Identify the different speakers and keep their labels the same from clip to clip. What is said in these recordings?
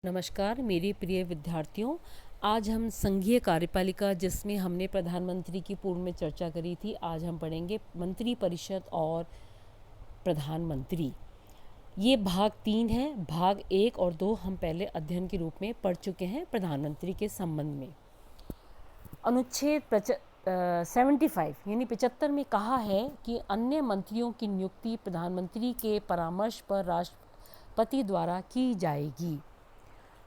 Speaker 1: नमस्कार मेरे प्रिय विद्यार्थियों। आज हम संघीय कार्यपालिका, जिसमें हमने प्रधानमंत्री की पूर्व में चर्चा करी थी, आज हम पढ़ेंगे मंत्री परिषद और प्रधानमंत्री। ये भाग 3 है। भाग 1 और 2 हम पहले अध्ययन के रूप में पढ़ चुके हैं प्रधानमंत्री के संबंध में। अनुच्छेद 75 यानी 75 में कहा है कि अन्य मंत्रियों की नियुक्ति प्रधानमंत्री के परामर्श पर राष्ट्रपति द्वारा की जाएगी।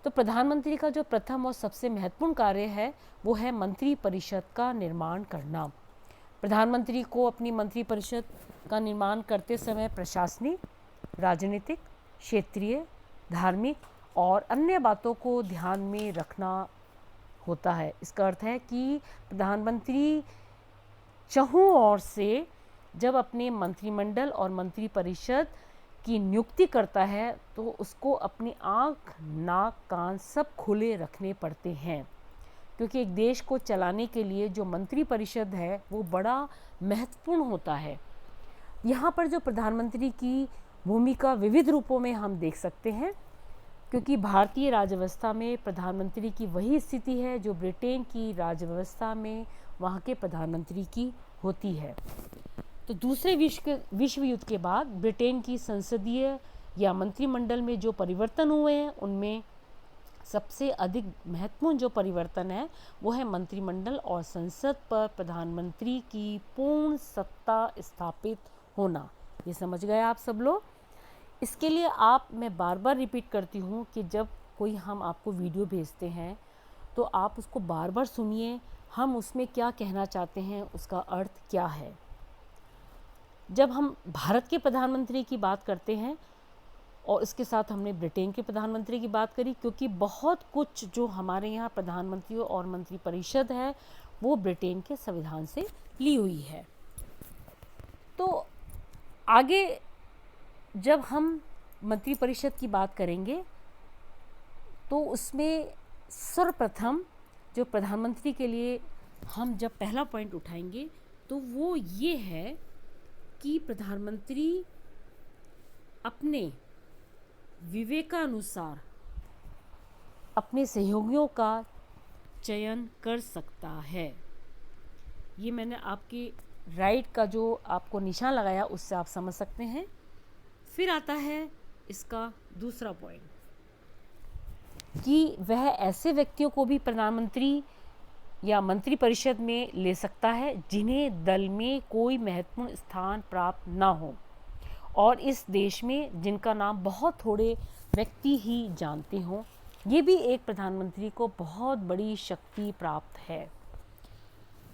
Speaker 1: तो प्रधानमंत्री का जो प्रथम और सबसे महत्वपूर्ण कार्य है वो है मंत्री परिषद का निर्माण करना। प्रधानमंत्री को अपनी मंत्री परिषद का निर्माण करते समय प्रशासनिक, राजनीतिक, क्षेत्रीय, धार्मिक और अन्य बातों को ध्यान में रखना होता है। इसका अर्थ है कि प्रधानमंत्री चहुं ओर से जब अपने मंत्रिमंडल और मंत्री परिषद की नियुक्ति करता है तो उसको अपनी आँख, नाक, कान सब खुले रखने पड़ते हैं, क्योंकि एक देश को चलाने के लिए जो मंत्री परिषद है वो बड़ा महत्वपूर्ण होता है। यहाँ पर जो प्रधानमंत्री की भूमिका विविध रूपों में हम देख सकते हैं, क्योंकि भारतीय राज्यव्यवस्था में प्रधानमंत्री की वही स्थिति है जो ब्रिटेन की राज्यव्यवस्था में वहाँ के प्रधानमंत्री की होती है। तो दूसरे विश्व युद्ध के बाद ब्रिटेन की संसदीय या मंत्रिमंडल में जो परिवर्तन हुए हैं उनमें सबसे अधिक महत्वपूर्ण जो परिवर्तन है वो है मंत्रिमंडल और संसद पर प्रधानमंत्री की पूर्ण सत्ता स्थापित होना। ये समझ गए आप सब लोग। इसके लिए मैं बार बार रिपीट करती हूँ कि जब कोई हम आपको वीडियो भेजते हैं तो आप उसको बार बार सुनिए, हम उसमें क्या कहना चाहते हैं, उसका अर्थ क्या है। जब हम भारत के प्रधानमंत्री की बात करते हैं और इसके साथ हमने ब्रिटेन के प्रधानमंत्री की बात करी, क्योंकि बहुत कुछ जो हमारे यहाँ प्रधानमंत्रियों और मंत्री परिषद है वो ब्रिटेन के संविधान से ली हुई है। तो आगे जब हम मंत्री परिषद की बात करेंगे तो उसमें सर्वप्रथम जो प्रधानमंत्री के लिए हम जब पहला पॉइंट उठाएंगे तो वो ये है कि प्रधानमंत्री अपने विवेकानुसार अपने सहयोगियों का चयन कर सकता है। ये मैंने आपके राइट का जो आपको निशान लगाया उससे आप समझ सकते हैं। फिर आता है इसका दूसरा पॉइंट कि वह ऐसे व्यक्तियों को भी प्रधानमंत्री या मंत्री परिषद में ले सकता है जिन्हें दल में कोई महत्वपूर्ण स्थान प्राप्त ना हो और इस देश में जिनका नाम बहुत थोड़े व्यक्ति ही जानते हों। ये भी एक प्रधानमंत्री को बहुत बड़ी शक्ति प्राप्त है।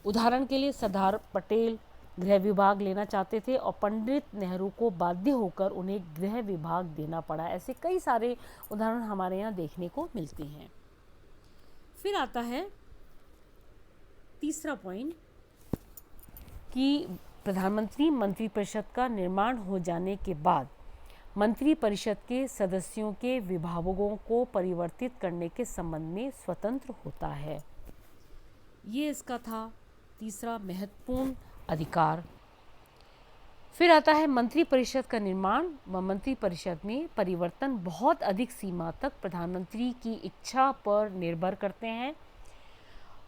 Speaker 1: उदाहरण के लिए सरदार पटेल गृह विभाग लेना चाहते थे और पंडित नेहरू को बाध्य होकर उन्हें गृह विभाग देना पड़ा। ऐसे कई सारे उदाहरण हमारे यहाँ देखने को मिलते हैं। फिर आता है तीसरा पॉइंट कि प्रधानमंत्री मंत्री परिषद का निर्माण हो जाने के बाद मंत्री परिषद के सदस्यों के विभागों को परिवर्तित करने के संबंध में स्वतंत्र होता है। ये इसका था तीसरा महत्वपूर्ण अधिकार। फिर आता है मंत्री परिषद का निर्माण व मंत्री परिषद में परिवर्तन बहुत अधिक सीमा तक प्रधानमंत्री की इच्छा पर निर्भर करते हैं।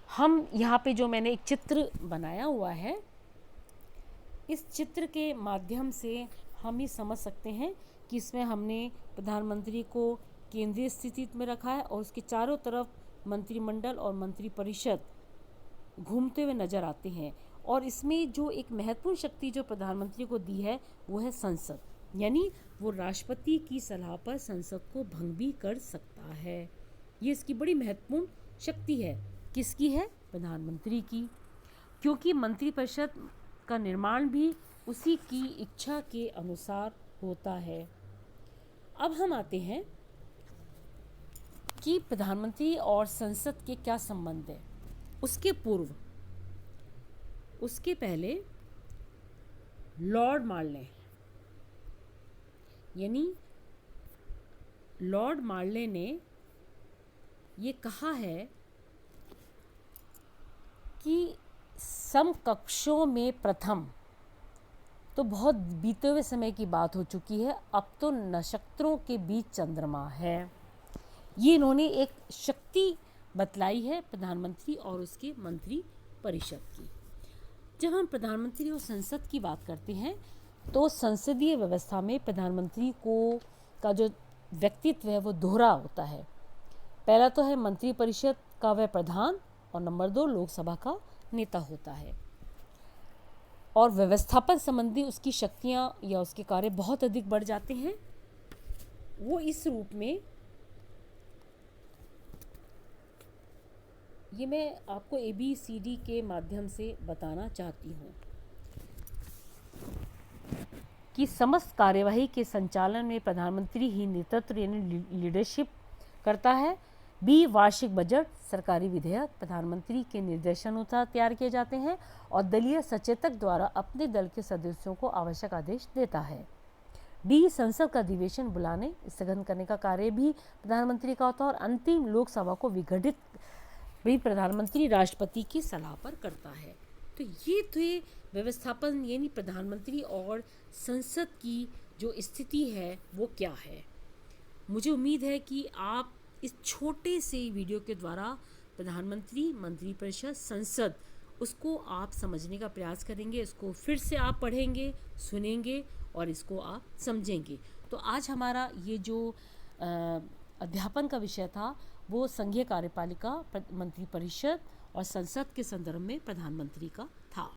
Speaker 1: हम यहाँ पे जो मैंने एक चित्र बनाया हुआ है, इस चित्र के माध्यम से हम ये समझ सकते हैं कि इसमें हमने प्रधानमंत्री को केंद्रीय स्थिति में रखा है और उसके चारों तरफ मंत्रिमंडल और मंत्री परिषद घूमते हुए नजर आते हैं। और इसमें जो एक महत्वपूर्ण शक्ति जो प्रधानमंत्री को दी है वो है संसद, यानी वो राष्ट्रपति की सलाह पर संसद को भंग भी कर सकता है। ये इसकी बड़ी महत्वपूर्ण शक्ति है। किसकी है? प्रधानमंत्री की, क्योंकि मंत्री परिषद का निर्माण भी उसी की इच्छा के अनुसार होता है। अब हम आते हैं कि प्रधानमंत्री और संसद के क्या संबंध है। उसके पूर्व, उसके पहले लॉर्ड मार्ले, यानी लॉर्ड मार्ले ने ये कहा है कि समकक्षों में प्रथम, तो बहुत बीते हुए समय की बात हो चुकी है, अब तो नक्षत्रों के बीच चंद्रमा है। ये इन्होंने एक शक्ति बतलाई है प्रधानमंत्री और उसके मंत्री परिषद की। जब हम प्रधानमंत्री और संसद की बात करते हैं तो संसदीय व्यवस्था में प्रधानमंत्री को का जो व्यक्तित्व है वो दोहरा होता है। पहला तो है मंत्री परिषद का वह प्रधान, और नंबर 2 लोकसभा का नेता होता है। और व्यवस्थापन संबंधी उसकी शक्तियाँ या उसके कार्य बहुत अधिक बढ़ जाते हैं। वो इस रूप में, ये मैं आपको ABCD के माध्यम से बताना चाहती हूँ कि समस्त कार्यवाही के संचालन में प्रधानमंत्री ही नेतृत्व यानी लीडरशिप करता है। B वार्षिक बजट सरकारी विधेयक प्रधानमंत्री के निर्देशानुसार तैयार किए जाते हैं और दलीय सचेतक द्वारा अपने दल के सदस्यों को आवश्यक आदेश देता है। D संसद का अधिवेशन बुलाने स्थगन करने का कार्य भी प्रधानमंत्री का होता है और अंतिम लोकसभा को विघटित भी प्रधानमंत्री राष्ट्रपति की सलाह पर करता है। तो ये थे व्यवस्थापन यानी प्रधानमंत्री और संसद की जो स्थिति है वो क्या है। मुझे उम्मीद है कि आप इस छोटे से वीडियो के द्वारा प्रधानमंत्री, मंत्रिपरिषद, संसद उसको आप समझने का प्रयास करेंगे, इसको फिर से आप पढ़ेंगे, सुनेंगे और इसको आप समझेंगे। तो आज हमारा ये जो अध्यापन का विषय था वो संघीय कार्यपालिका, मंत्रिपरिषद और संसद के संदर्भ में प्रधानमंत्री का था।